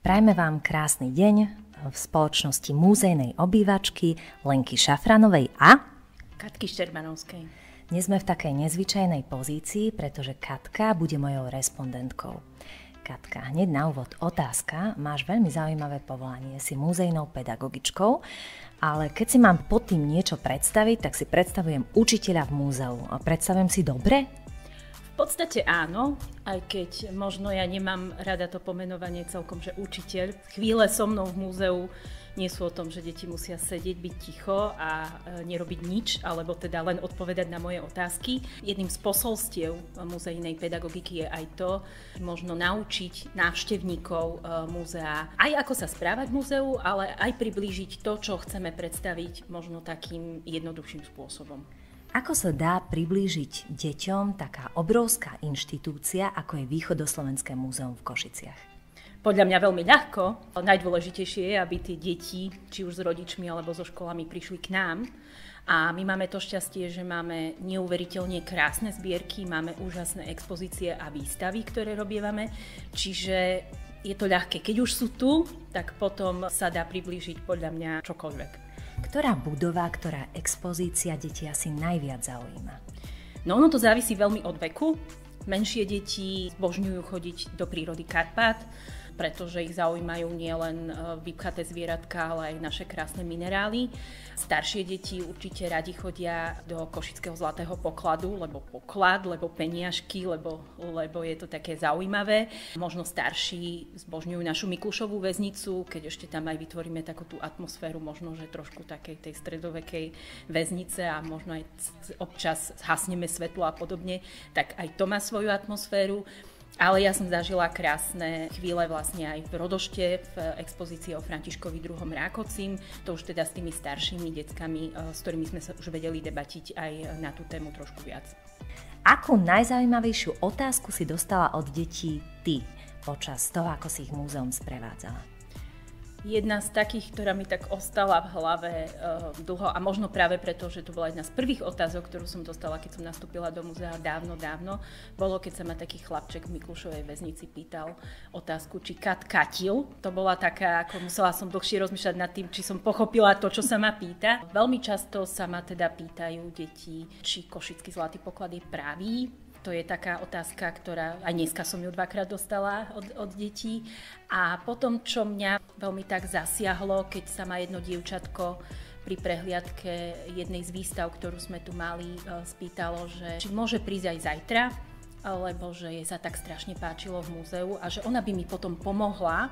Prajme vám krásny deň v spoločnosti múzejnej obývačky Lenky Šafranovej a Katky Šterbanovskej. Dnes sme v takej nezvyčajnej pozícii, pretože Katka bude mojou respondentkou. Katka, hneď na úvod otázka. Máš veľmi zaujímavé povolanie, si múzejnou pedagogičkou, ale keď si mám pod tým niečo predstaviť, tak si predstavujem učiteľa v múzeu. Predstavujem si dobre? V podstate áno, aj keď možno ja nemám rada to pomenovanie celkom, že učiteľ. Chvíle so mnou v múzeu nie sú o tom, že deti musia sedieť, byť ticho a nerobiť nič, alebo teda len odpovedať na moje otázky. Jedným z posolstiev múzejnej pedagogiky je aj to, možno naučiť návštevníkov múzea aj ako sa správať v múzeu, ale aj priblížiť to, čo chceme predstaviť možno takým jednoduchším spôsobom. Ako sa dá priblížiť deťom taká obrovská inštitúcia, ako je Východoslovenské múzeum v Košiciach? Podľa mňa veľmi ľahko. Najdôležitejšie je, aby tie deti, či už s rodičmi alebo so školami, prišli k nám. A my máme to šťastie, že máme neuveriteľne krásne zbierky, máme úžasné expozície a výstavy, ktoré robievame. Čiže je to ľahké. Keď už sú tu, tak potom sa dá priblížiť podľa mňa čokoľvek. Ktorá budova, ktorá expozícia deti asi najviac zaujíma? No ono to závisí veľmi od veku. Menšie deti zbožňujú chodiť do prírody Karpát, pretože ich zaujímajú nielen vypchaté zvieratka, ale aj naše krásne minerály. Staršie deti určite radi chodia do Košického zlatého pokladu, lebo peniažky, lebo je to také zaujímavé. Možno starší zbožňujú našu Miklušovú väznicu, keď ešte tam aj vytvoríme takú tú atmosféru, možno že trošku takej tej stredovekej väznice a možno aj občas hasneme svetlo a podobne, tak aj to má svoju atmosféru. Ale ja som zažila krásne chvíle vlastne aj v Rodošte, v expozícii o Františkovi II. Rákocim, to už teda s tými staršími deckami, s ktorými sme sa už vedeli debatiť aj na tú tému trošku viac. Akú najzaujímavejšiu otázku si dostala od detí ty počas toho, ako si ich múzeum sprevádzala? Jedna z takých, ktorá mi tak ostala v hlave dlho a možno práve preto, že to bola jedna z prvých otázok, ktorú som dostala, keď som nastúpila do múzea dávno, bolo, keď sa ma taký chlapček v Miklušovej väznici pýtal otázku, či Kat katil. To bola taká, ako musela som dlhšie rozmýšľať nad tým, či som pochopila to, čo sa ma pýta. Veľmi často sa ma teda pýtajú deti, či Košický zlatý poklad je pravý. To je taká otázka, ktorá aj dneska som ju dvakrát dostala od detí. A potom, čo mňa veľmi tak zasiahlo, keď sa ma jedno dievčatko pri prehliadke jednej z výstav, ktorú sme tu mali, spýtalo, že či môže prísť aj zajtra, lebo že jej sa tak strašne páčilo v múzeu a že ona by mi potom pomohla,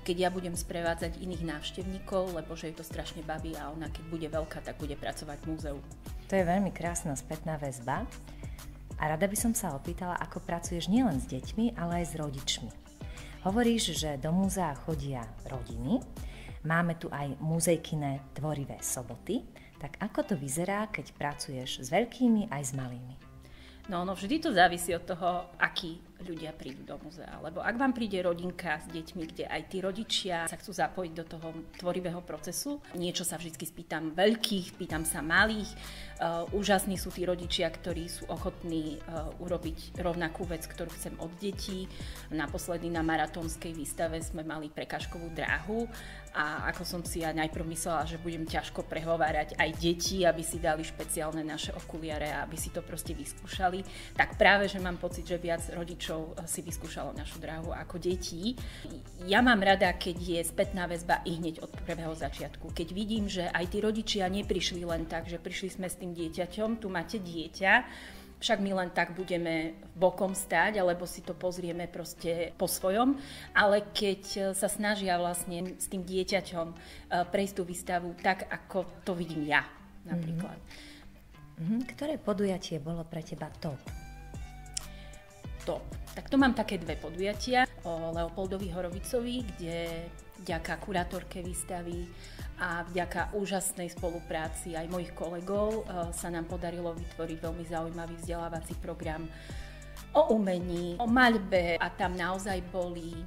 keď ja budem sprevádzať iných návštevníkov, lebo že jej to strašne baví a ona, keď bude veľká, tak bude pracovať v múzeu. To je veľmi krásna spätná väzba. A rada by som sa opýtala, ako pracuješ nielen s deťmi, ale aj s rodičmi. Hovoríš, že do múzea chodia rodiny, máme tu aj múzejkyné tvorivé soboty, tak ako to vyzerá, keď pracuješ s veľkými aj s malými? No vždy to závisí od toho, akí ľudia prídu do múzea. Lebo ak vám príde rodinka s deťmi, kde aj tí rodičia sa chcú zapojiť do toho tvorivého procesu, niečo sa vždy spýtam veľkých, pýtam sa malých. Úžasní sú tí rodičia, ktorí sú ochotní urobiť rovnakú vec, ktorú chcem od detí. Naposledy na maratónskej výstave sme mali prekážkovú dráhu a ako som si ja najprv myslela, že budem ťažko prehovárať aj deti, aby si dali špeciálne naše okuliare a aby si to proste vyskúšali, tak práve, že mám pocit, že viac rodičov si vyskúšalo našu dráhu ako detí. Ja mám rada, keď je spätná väzba i hneď od prvého začiatku. Keď vidím, že aj tí rodičia neprišli len tak, že prišli sme s tým dieťaťom, tu máte dieťa, však my len tak budeme bokom stáť, alebo si to pozrieme proste po svojom, ale keď sa snažia vlastne s tým dieťaťom prejsť tú výstavu tak, ako to vidím ja napríklad. Ktoré podujatie bolo pre teba top? Top. Tak to mám také dve podujatia o Leopoldovi Horovicovi, kde vďaka kurátorke výstavy a vďaka úžasnej spolupráci aj mojich kolegov sa nám podarilo vytvoriť veľmi zaujímavý vzdelávací program o umení, o maľbe a tam naozaj boli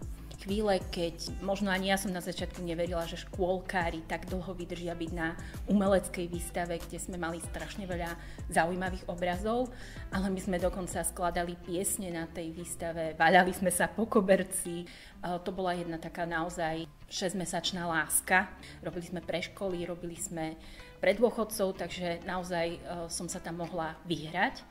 chvíle, keď možno ani ja som na začiatku neverila, že škôlkári tak dlho vydržia byť na umeleckej výstave, kde sme mali strašne veľa zaujímavých obrazov, ale my sme dokonca skladali piesne na tej výstave, vaľali sme sa po koberci. To bola jedna taká naozaj 6-mesačná láska. Robili sme pre školy, robili sme pre dôchodcov, takže naozaj som sa tam mohla vyhrať.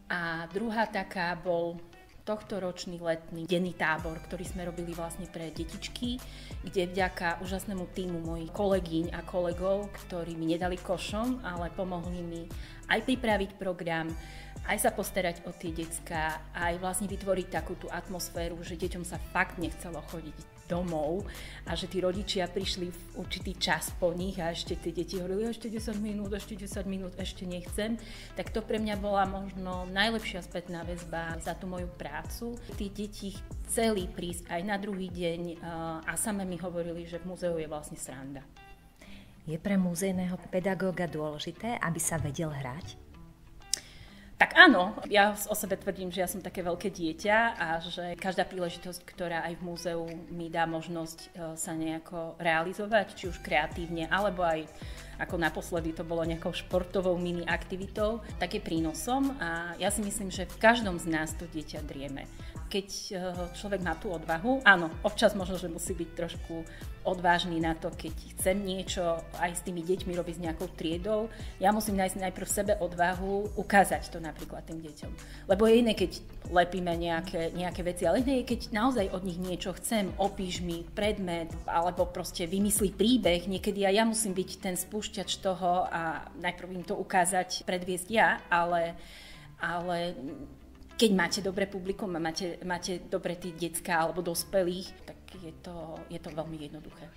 A druhá taká bol tohtoročný letný denný tábor, ktorý sme robili vlastne pre detičky, kde vďaka úžasnému tímu mojich kolegyň a kolegov, ktorí mi nedali košom, ale pomohli mi aj pripraviť program, aj sa postarať o tie decká, aj vlastne vytvoriť takú tú atmosféru, že deťom sa fakt nechcelo chodiť domov a že tí rodičia prišli v určitý čas po nich a ešte tie deti hovorili ešte 10 minút, ešte nechcem. Tak to pre mňa bola možno najlepšia spätná väzba za tú moju prácu. Tí deti chceli prísť aj na druhý deň a same mi hovorili, že v múzeu je vlastne sranda. Je pre múzejného pedagóga dôležité, aby sa vedel hrať? Tak áno, ja o sebe tvrdím, že ja som také veľké dieťa a že každá príležitosť, ktorá aj v múzeu mi dá možnosť sa nejako realizovať, či už kreatívne, alebo aj ako naposledy to bolo nejakou športovou mini aktivitou, tak je prínosom a ja si myslím, že v každom z nás to dieťa drieme. Keď človek má tú odvahu, áno, občas možno, že musí byť trošku odvážny na to, keď chcem niečo aj s tými deťmi robiť s nejakou triedou, ja musím nájsť najprv v sebe odvahu ukázať to napríklad tým deťom. Lebo je iné, keď lepíme nejaké veci, ale iné je, keď naozaj od nich niečo chcem, opíš mi predmet, alebo proste vymyslí príbeh, niekedy aj ja musím byť ten spúšťač toho a najprv im to ukázať, predviesť ja, ale keď máte dobré publikum a máte dobre tí decká alebo dospelých, tak je to veľmi jednoduché.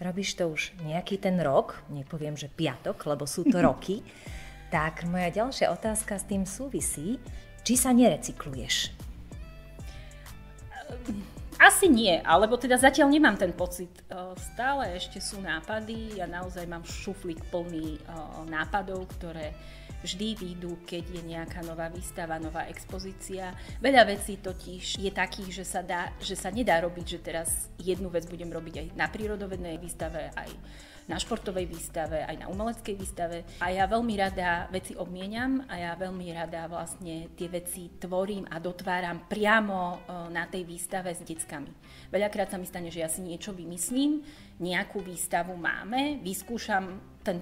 Robíš to už nejaký ten rok, nepoviem, že piatok, lebo sú to roky. Tak moja ďalšia otázka s tým súvisí, či sa nerecykluješ? Asi nie, alebo teda zatiaľ nemám ten pocit. Stále ešte sú nápady, ja naozaj mám šuflík plný nápadov, ktoré vždy výjdu, keď je nejaká nová výstava, nová expozícia. Veľa vecí totiž je takých, že sa nedá robiť, že teraz jednu vec budem robiť aj na prírodovednej výstave, aj na športovej výstave, aj na umeleckej výstave. A ja veľmi rada veci obmieniam a ja veľmi rada vlastne tie veci tvorím a dotváram priamo na tej výstave s deckami. Veľakrát sa mi stane, že ja si niečo vymyslím, nejakú výstavu máme, vyskúšam ten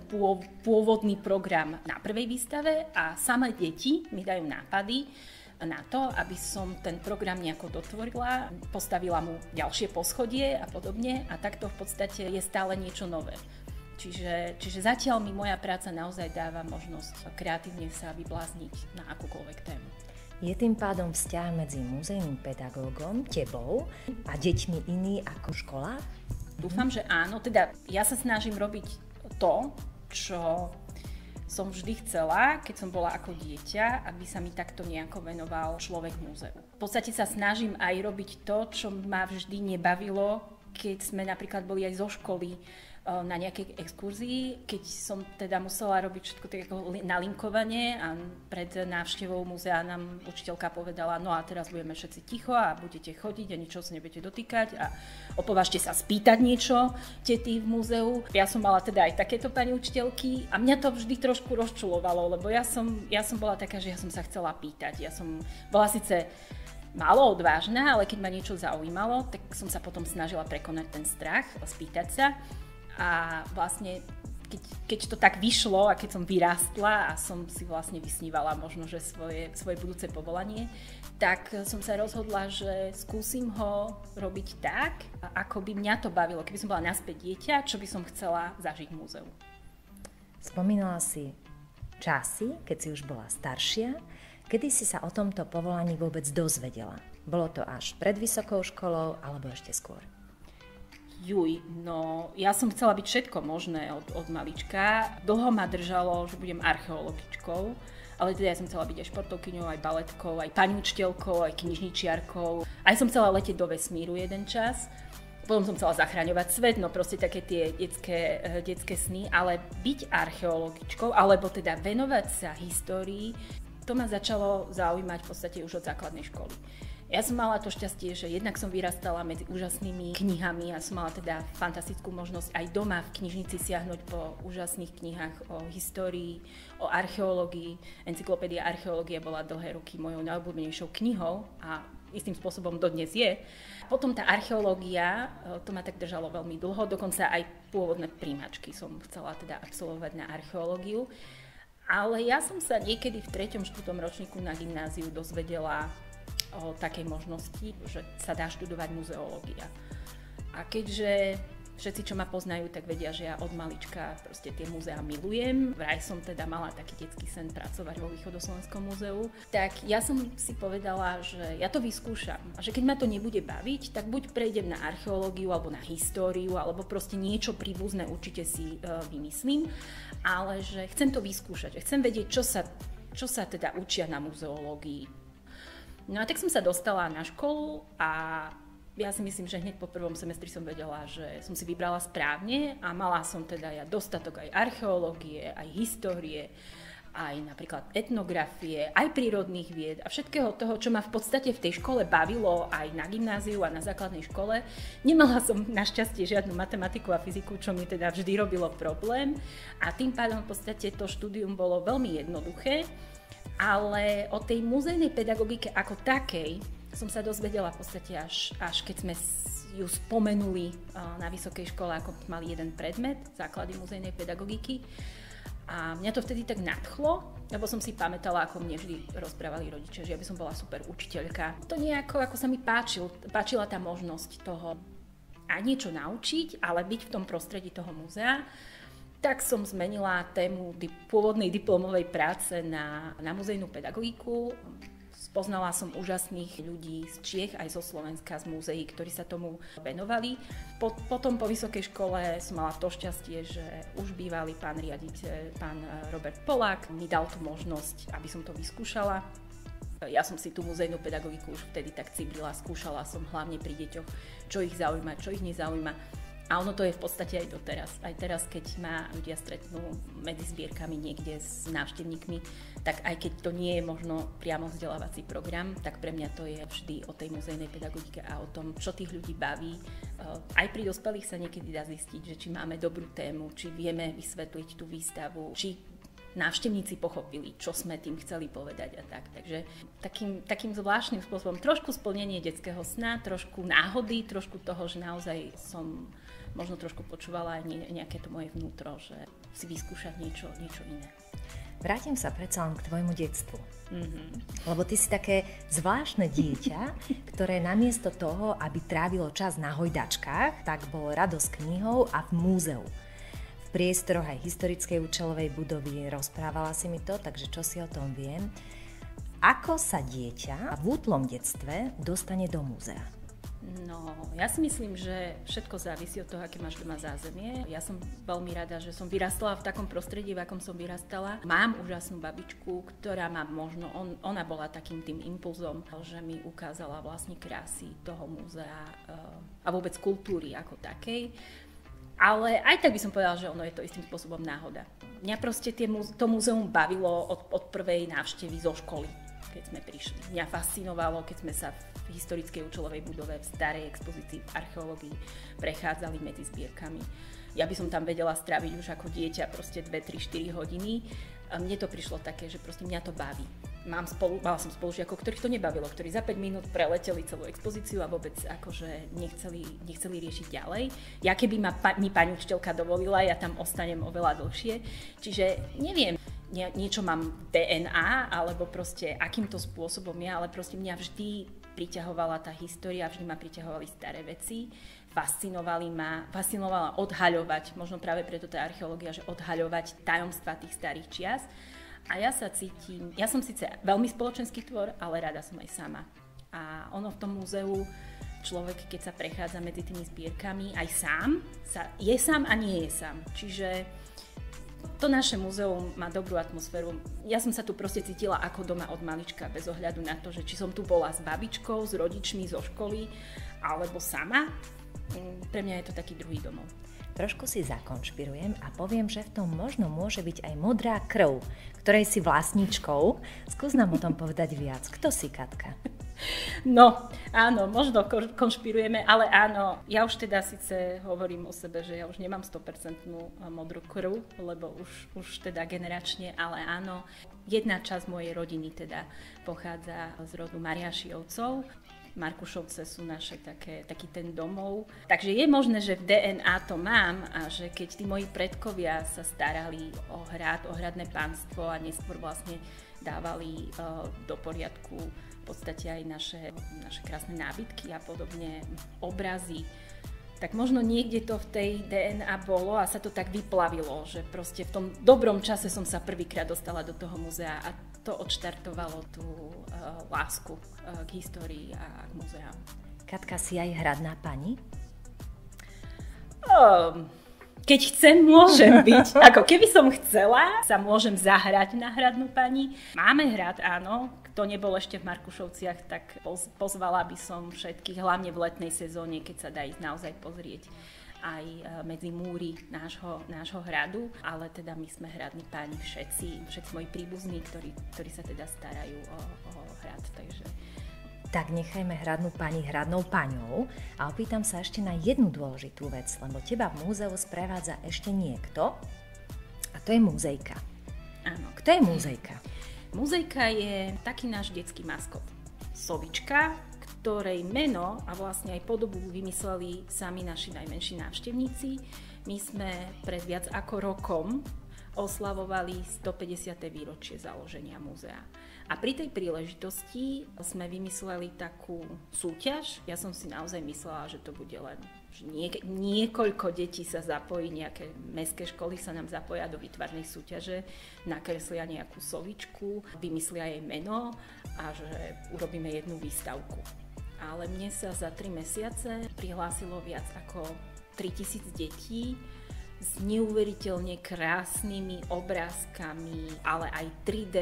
pôvodný program na prvej výstave a samé deti mi dajú nápady na to, aby som ten program nejako dotvorila, postavila mu ďalšie poschodie a podobne a takto v podstate je stále niečo nové. Čiže zatiaľ mi moja práca naozaj dáva možnosť kreatívne sa vyblázniť na akúkoľvek tému. Je tým pádom vzťah medzi múzejným pedagógom, tebou a deťmi iný ako v školách? Dúfam, že áno. Teda ja sa snažím robiť to, čo som vždy chcela, keď som bola ako dieťa, aby sa mi takto nejako venoval človek múzeu. V podstate sa snažím aj robiť to, čo ma vždy nebavilo, keď sme napríklad boli aj zo školy na nejakej exkurzii, keď som teda musela robiť všetko tak ako nalinkovanie a pred návštevou múzea nám učiteľka povedala, no a teraz budeme všetci ticho a budete chodiť a ničoho sa nebudete dotýkať a opovážte sa spýtať niečo tety v múzeu. Ja som mala teda aj takéto pani učiteľky a mňa to vždy trošku rozčulovalo, lebo ja som bola taká, že ja som sa chcela pýtať. Ja som bola síce málo odvážna, ale keď ma niečo zaujímalo, tak som sa potom snažila prekonať ten strach, spýtať sa. A vlastne, keď to tak vyšlo a keď som vyrástla a som si vlastne vysnívala možno, že svoje budúce povolanie, tak som sa rozhodla, že skúsim ho robiť tak, ako by mňa to bavilo. Keby som bola naspäť dieťa, čo by som chcela zažiť v múzeu. Spomínala si časy, keď si už bola staršia. Kedy si sa o tomto povolaní vôbec dozvedela? Bolo to až pred vysokou školou alebo ešte skôr? No ja som chcela byť všetko možné od malička. Dlho ma držalo, že budem archeologičkou, ale teda ja som chcela byť aj športovkyňou, aj baletkou, aj pani učiteľkou, aj knižničiarkou. Aj som chcela letieť do vesmíru jeden čas. Potom som chcela zachraňovať svet, no proste také tie detské sny, ale byť archeologičkou, alebo teda venovať sa histórii, to ma začalo zaujímať v podstate už od základnej školy. Ja som mala to šťastie, že jednak som vyrastala medzi úžasnými knihami a som mala teda fantastickú možnosť aj doma v knižnici siahnuť po úžasných knihách o histórii, o archeológii. Encyklopédia archeológie bola dlhé roky mojou najobľúbenejšou knihou a istým spôsobom dodnes je. Potom tá archeológia, to ma tak držalo veľmi dlho, dokonca aj pôvodné príjmačky som chcela teda absolvovať na archeológiu. Ale ja som sa niekedy v 3. 4. ročníku na gymnáziu dozvedela o takej možnosti, že sa dá študovať muzeológia. A keďže všetci, čo ma poznajú, tak vedia, že ja od malička proste tie múzeá milujem. Vraj som teda mala taký detský sen pracovať vo Východoslovenskom múzeu. Tak ja som si povedala, že ja to vyskúšam. A že keď ma to nebude baviť, tak buď prejdem na archeológiu, alebo na históriu, alebo proste niečo príbuzné určite si vymyslím. Ale že chcem to vyskúšať, že chcem vedieť, čo sa teda učia na muzeológii. No a tak som sa dostala na školu a ja si myslím, že hneď po prvom semestri som vedela, že som si vybrala správne a mala som teda ja dostatok aj archeológie, aj histórie, aj napríklad etnografie, aj prírodných vied a všetkého toho, čo ma v podstate v tej škole bavilo aj na gymnáziu a na základnej škole. Nemala som našťastie žiadnu matematiku a fyziku, čo mi teda vždy robilo problém a tým pádom v podstate to štúdium bolo veľmi jednoduché. Ale o tej muzejnej pedagogike ako takej som sa dozvedela v podstate až keď sme ju spomenuli na vysokej škole, ako mali jeden predmet, základy muzejnej pedagogiky. A mňa to vtedy tak nadchlo, lebo som si pamätala, ako mne vždy rozprávali rodičia, že ja by som bola super učiteľka. To nejako, ako sa mi páčila tá možnosť toho aj niečo naučiť, ale byť v tom prostredí toho múzea. Tak som zmenila tému pôvodnej diplomovej práce na muzejnú pedagogiku. Spoznala som úžasných ľudí z Čiech aj zo Slovenska, z múzeí, ktorí sa tomu venovali. Potom po vysokej škole som mala to šťastie, že už bývalý pán riaditeľ, pán Robert Polák, mi dal tú možnosť, aby som to vyskúšala. Ja som si tú muzejnú pedagogiku už vtedy tak cibrila, skúšala som hlavne pri deťoch, čo ich zaujíma, čo ich nezaujíma. A ono to je v podstate aj doteraz. Aj teraz, keď ma ľudia stretnú medzi zbierkami niekde s návštevníkmi, tak aj keď to nie je možno priamo vzdelávací program, tak pre mňa to je vždy o tej muzejnej pedagogike a o tom, čo tých ľudí baví. Aj pri dospelých sa niekedy dá zistiť, že či máme dobrú tému, či vieme vysvetliť tú výstavu, či návštevníci pochopili, čo sme tým chceli povedať a tak. Takže takým zvláštnym spôsobom trošku splnenie detského sna, trošku náhody, trošku toho, že naozaj som možno trošku počúvala aj nejaké to moje vnútro, že si vyskúšať niečo iné. Vrátim sa predsa len k tvojmu detstvu. Lebo ty si také zvláštne dieťa, ktoré namiesto toho, aby trávilo čas na hojdačkách, tak bolo rado s knihou a v múzeu. V priestoroch aj historickej účelovej budovy rozprávala si mi to, takže čo si o tom viem. Ako sa dieťa v útlom detstve dostane do múzea? No, ja si myslím, že všetko závisí od toho, aké máš doma zázemie. Ja som veľmi rada, že som vyrastala v takom prostredí, v akom som vyrastala. Mám úžasnú babičku, ktorá má možno, ona bola takým tým impulzom, že mi ukázala vlastne krásy toho múzea a vôbec kultúry ako takej. Ale aj tak by som povedala, že ono je to istým spôsobom náhoda. Mňa proste to múzeum bavilo od prvej návštevy zo školy, keď sme prišli. Mňa fascinovalo, keď sme sa v historickej účelovej budove v starej expozícii v archeológii prechádzali medzi zbierkami. Ja by som tam vedela stráviť už ako dieťa proste 2, 3, 4 hodiny. A mne to prišlo také, že proste mňa to baví. Mala som spolužiakov, ktorých to nebavilo, ktorí za 5 minút preleteli celú expozíciu a vôbec akože nechceli riešiť ďalej. Ja keby mi pani učiteľka dovolila, ja tam ostanem oveľa dlhšie. Čiže neviem, niečo mám DNA, alebo proste akýmto spôsobom ale proste mňa vždy priťahovala tá história, vždy ma priťahovali staré veci, fascinovala odhaľovať, možno práve preto tá archeológia, že odhaľovať tajomstvá tých starých čias. A ja som síce veľmi spoločenský tvor, ale rada som aj sama. A ono v tom múzeu, človek, keď sa prechádza medzi tými zbierkami, aj sám, je sám a nie je sám. Čiže to naše múzeum má dobrú atmosféru. Ja som sa tu proste cítila ako doma od malička, bez ohľadu na to, že či som tu bola s babičkou, s rodičmi zo školy, alebo sama. Pre mňa je to taký druhý domov. Trošku si zakonšpirujem a poviem, že v tom možno môže byť aj modrá krv, ktorej si vlastníčkou. Skús nám o tom povedať viac. Kto si, Katka? No, áno, možno konšpirujeme, ale áno, ja už teda síce hovorím o sebe, že ja už nemám 100% modrú krv, lebo už teda generačne, ale áno, jedna časť mojej rodiny teda pochádza z rodu Mariášiovcov. Markušovce sú naše taký ten domov. Takže je možné, že v DNA to mám a že keď tí moji predkovia sa starali o hrad, o hradné pánstvo a neskôr vlastne dávali do poriadku v podstate aj naše krásne nábytky a podobne, obrazy, tak možno niekde to v tej DNA bolo a sa to tak vyplavilo, že proste v tom dobrom čase som sa prvýkrát dostala do toho muzea a to odštartovalo tú lásku k histórii a k muzeám. Katka, si aj hradná pani? Keď chcem, môžem byť. Ako keby som chcela, sa môžem zahrať na hradnú pani. Máme hrad, áno. Kto nebol ešte v Markušovciach, tak pozvala by som všetkých, hlavne v letnej sezóne, keď sa dá ísť naozaj pozrieť aj medzi múry nášho hradu, ale teda my sme hradní páni všetci moji príbuzní, ktorí sa teda starajú o hrad, takže... Tak nechajme hradnú pani hradnou paňou a opýtam sa ešte na jednu dôležitú vec, lebo teba v múzeu sprevádza ešte niekto a to je múzejka. Áno. Kto je múzejka? Múzejka je taký náš detský maskot. Sovička, ktorej meno a vlastne aj podobu vymysleli sami naši najmenší návštevníci. My sme pred viac ako rokom oslavovali 150. výročie založenia múzea. A pri tej príležitosti sme vymysleli takú súťaž. Ja som si naozaj myslela, že to bude len, že niekoľko detí sa zapojí, nejaké mestské školy sa nám zapoja do výtvarnej súťaže, nakreslia nejakú sovičku, vymyslia jej meno a že urobíme jednu výstavku. Ale mne sa za 3 mesiace prihlásilo viac ako 3000 detí s neuveriteľne krásnymi obrázkami, ale aj 3D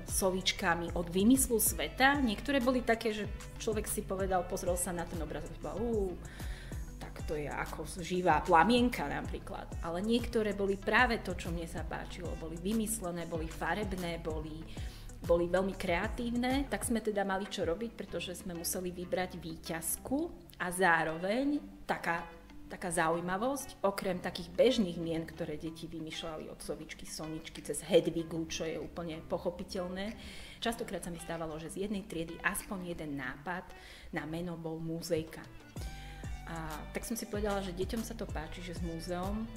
sovičkami od vymyslu sveta. Niektoré boli také, že človek si povedal, pozrel sa na ten obraz a povedal, tak to je ako živá plamienka napríklad. Ale niektoré boli práve to, čo mne sa páčilo. Boli vymyslené, boli farebné, boli veľmi kreatívne. Tak sme teda mali čo robiť, pretože sme museli vybrať víťazku a zároveň taká zaujímavosť, okrem takých bežných mien, ktoré deti vymýšľali od sovičky, soničky, cez Hedvigu, čo je úplne pochopiteľné. Častokrát sa mi stávalo, že z jednej triedy aspoň jeden nápad na meno bol múzejka. A tak som si povedala, že deťom sa to páči, že s múzeom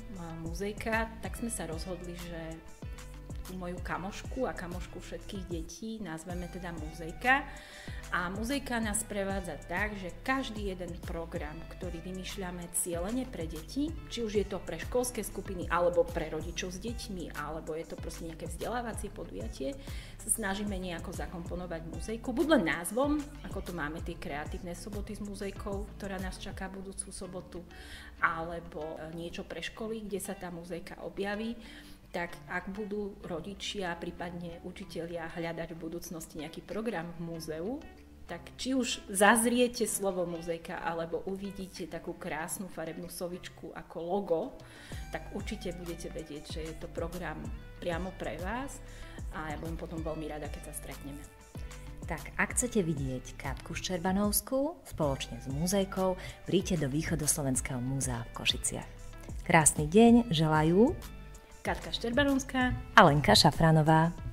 múzejka, tak sme sa rozhodli, že moju kamošku a kamošku všetkých detí nazveme teda múzejka. A múzejka nás prevádza tak, že každý jeden program, ktorý vymýšľame cielene pre deti, či už je to pre školské skupiny, alebo pre rodičov s deťmi, alebo je to proste nejaké vzdelávacie podujatie, sa snažíme nejako zakomponovať múzejku, buď len názvom, ako tu máme tie kreatívne soboty s múzejkou, ktorá nás čaká budúcu sobotu, alebo niečo pre školy, kde sa tá múzejka objaví. Tak ak budú rodičia, prípadne učitelia hľadať v budúcnosti nejaký program v múzeu, tak či už zazriete slovo múzejka, alebo uvidíte takú krásnu farebnú sovičku ako logo, tak určite budete vedieť, že je to program priamo pre vás a ja budem potom veľmi rada, keď sa stretneme. Tak ak chcete vidieť Katku Ščerbanovskú spoločne s múzejkou, príďte do Východoslovenského múzea v Košiciach. Krásny deň želajú Katka Ščerbanovská a Lenka Šafranová.